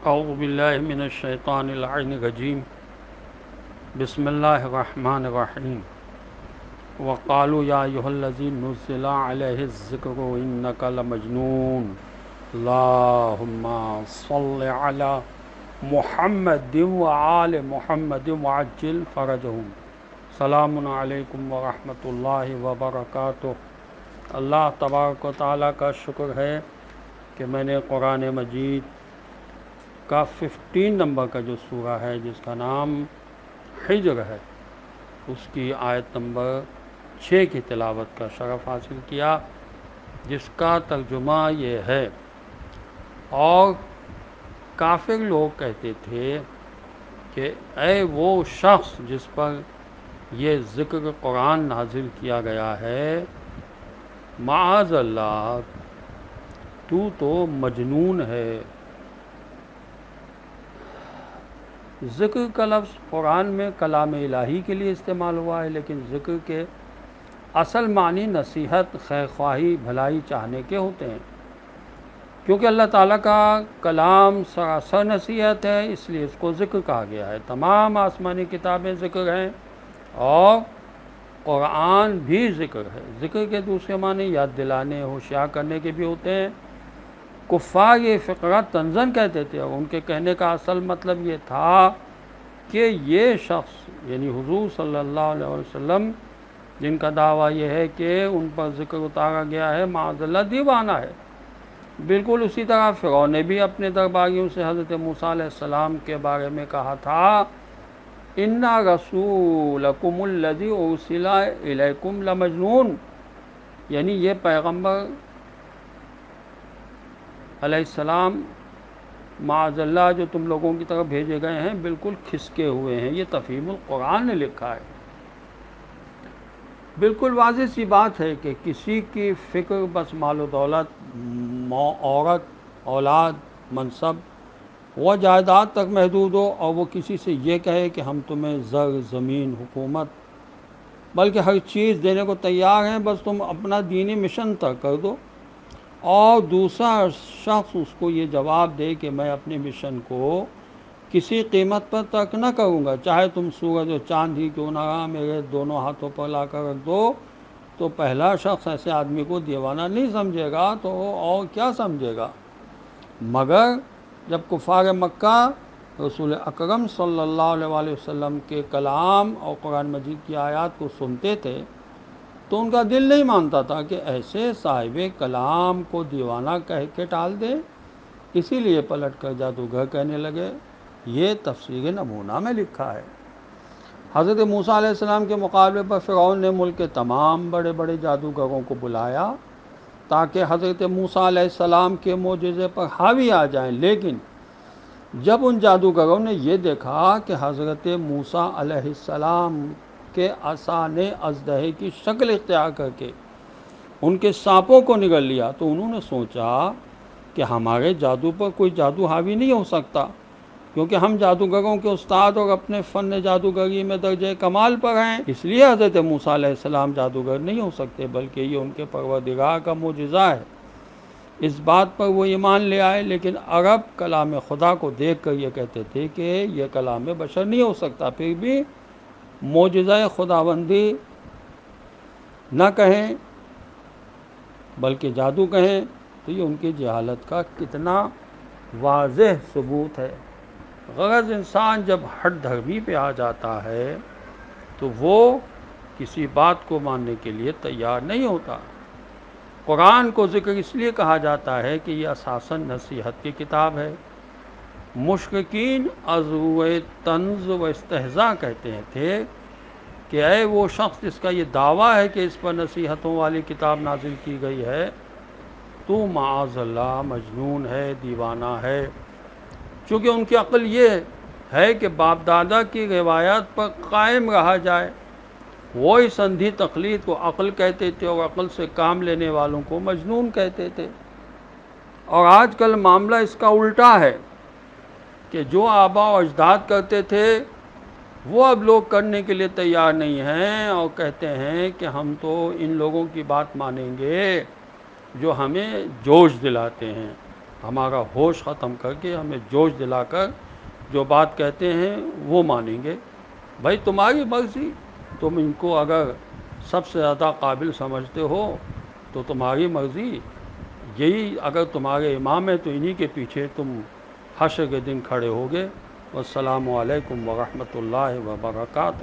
اعوذ باللہ من الشیطان اللعین الرجیم بسم اللہ الرحمن الرحیم وقالوا یا ایھا الذی نزل علیہ الذکر انک لمجنون اللہم صل علی محمد وآل محمد وعجل فرجہم۔ سلام علیکم ورحمۃ اللہ وبرکاتہ۔ اللہ تبارک و تعالیٰ کا شکر ہے کہ میں نے قرآن مجید کا 15 نمبر کا جو سورہ ہے جس کا نام حجر ہے، اس کی آیت نمبر 6 کی تلاوت کا شرف حاصل کیا، جس کا ترجمہ یہ ہے۔ اور کافر لوگ کہتے تھے کہ اے وہ شخص جس پر یہ ذکر قرآن نازل کیا گیا ہے، معاذ اللہ تو مجنون ہے۔ ذکر کا لفظ قرآن میں کلام الہی کے لیے استعمال ہوا ہے، لیکن ذکر کے اصل معنی نصیحت، خیر خواہی، بھلائی چاہنے کے ہوتے ہیں۔ کیونکہ اللہ تعالیٰ کا کلام سراسر نصیحت ہے، اس لیے اس کو ذکر کہا گیا ہے۔ تمام آسمانی کتابیں ذکر ہیں اور قرآن بھی ذکر ہے۔ ذکر کے دوسرے معنی یاد دلانے، ہوشیار کرنے کے بھی ہوتے ہیں۔ کفار یہ فقرہ طنزاً کہتے تھے، اور ان کے کہنے کا اصل مطلب یہ تھا کہ یہ شخص یعنی حضور صلی اللہ علیہ وسلم، جن کا دعویٰ یہ ہے کہ ان پر ذکر اتارا گیا ہے، معاذ اللہ دیوانہ ہے۔ بالکل اسی طرح فرعون نے بھی اپنے درباریوں سے حضرت موسیٰ علیہ السلام کے بارے میں کہا تھا، اِنَّا رَسُولَكُمُ الَّذِي أُرْسِلَ إِلَيْكُمْ لَمَجْنُونٌ، یعنی یہ پیغمبر علیہ السلام معاذ اللہ جو تم لوگوں کی طرف بھیجے گئے ہیں بالکل کھسکے ہوئے ہیں۔ یہ تفہیم القرآن نے لکھا ہے۔ بالکل واضح سی بات ہے کہ کسی کی فکر بس مال و دولت، عورت، اولاد، منصب و جائیداد تک محدود ہو، اور وہ کسی سے یہ کہے کہ ہم تمہیں زر، زمین، حکومت، بلکہ ہر چیز دینے کو تیار ہیں، بس تم اپنا دینی مشن ترک کر دو، اور دوسرا شخص اس کو یہ جواب دے کہ میں اپنے مشن کو کسی قیمت پر ترک نہ کروں گا، چاہے تم سورج و چاند ہی کیوں نہ میرے دونوں ہاتھوں پر لا کر رکھ دو، تو پہلا شخص ایسے آدمی کو دیوانہ نہیں سمجھے گا تو اور کیا سمجھے گا؟ مگر جب کفار مکہ رسول اکرم صلی اللہ علیہ وسلم کے کلام اور قرآن مجید کی آیات کو سنتے تھے تو ان کا دل نہیں مانتا تھا کہ ایسے صاحب کلام کو دیوانہ کہہ کے ٹال دے، اسی لیے پلٹ کر جادوگر کہنے لگے۔ یہ تفسیر نمونہ میں لکھا ہے۔ حضرت موسیٰ علیہ السلام کے مقابلے پر فرعون نے ملک کے تمام بڑے بڑے جادوگروں کو بلایا تاکہ حضرت موسیٰ علیہ السلام کے معجزے پر حاوی آ جائیں، لیکن جب ان جادوگروں نے یہ دیکھا کہ حضرت موسیٰ علیہ السلام کے عصا نے اژدہے کی شکل اختیار کر کے ان کے سانپوں کو نگل لیا، تو انہوں نے سوچا کہ ہمارے جادو پر کوئی جادو حاوی نہیں ہو سکتا، کیونکہ ہم جادوگروں کے استاد اور اپنے فن جادوگری میں درجہ کمال پر ہیں، اس لیے حضرت موسیٰ علیہ السلام جادوگر نہیں ہو سکتے، بلکہ یہ ان کے پروردگار کا معجزہ ہے۔ اس بات پر وہ ایمان لے آئے، لیکن عرب کلام خدا کو دیکھ کر یہ کہتے تھے کہ یہ کلام بشر نہیں ہو سکتا، پھر بھی معجزہ خداوندی نہ کہیں بلکہ جادو کہیں، تو یہ ان کی جہالت کا کتنا واضح ثبوت ہے۔ غرض انسان جب ہٹ دھرمی پہ آ جاتا ہے تو وہ کسی بات کو ماننے کے لیے تیار نہیں ہوتا۔ قرآن کو ذکر اس لیے کہا جاتا ہے کہ یہ اساساً نصیحت کی کتاب ہے۔ مشرکین از روئے طنز و استہزاء کہتے تھے کہ اے وہ شخص جس کا یہ دعویٰ ہے کہ اس پر نصیحتوں والی کتاب نازل کی گئی ہے، تو معاذ اللہ مجنون ہے، دیوانہ ہے۔ چونکہ ان کی عقل یہ ہے کہ باپ دادا کی روایات پر قائم رہا جائے، وہ اس اندھی تقلید کو عقل کہتے تھے اور عقل سے کام لینے والوں کو مجنون کہتے تھے۔ اور آج کل معاملہ اس کا الٹا ہے کہ جو آباء و اجداد کرتے تھے وہ اب لوگ کرنے کے لیے تیار نہیں ہیں، اور کہتے ہیں کہ ہم تو ان لوگوں کی بات مانیں گے جو ہمیں جوش دلاتے ہیں، ہمارا ہوش ختم کر کے ہمیں جوش دلا کر جو بات کہتے ہیں وہ مانیں گے۔ بھائی تمہاری مرضی، تم ان کو اگر سب سے زیادہ قابل سمجھتے ہو تو تمہاری مرضی، یہی اگر تمہارے امام ہیں تو انہی کے پیچھے تم حشر کے دن کھڑے ہوگے۔ والسلام علیکم ورحمۃ اللہ وبرکاتہ۔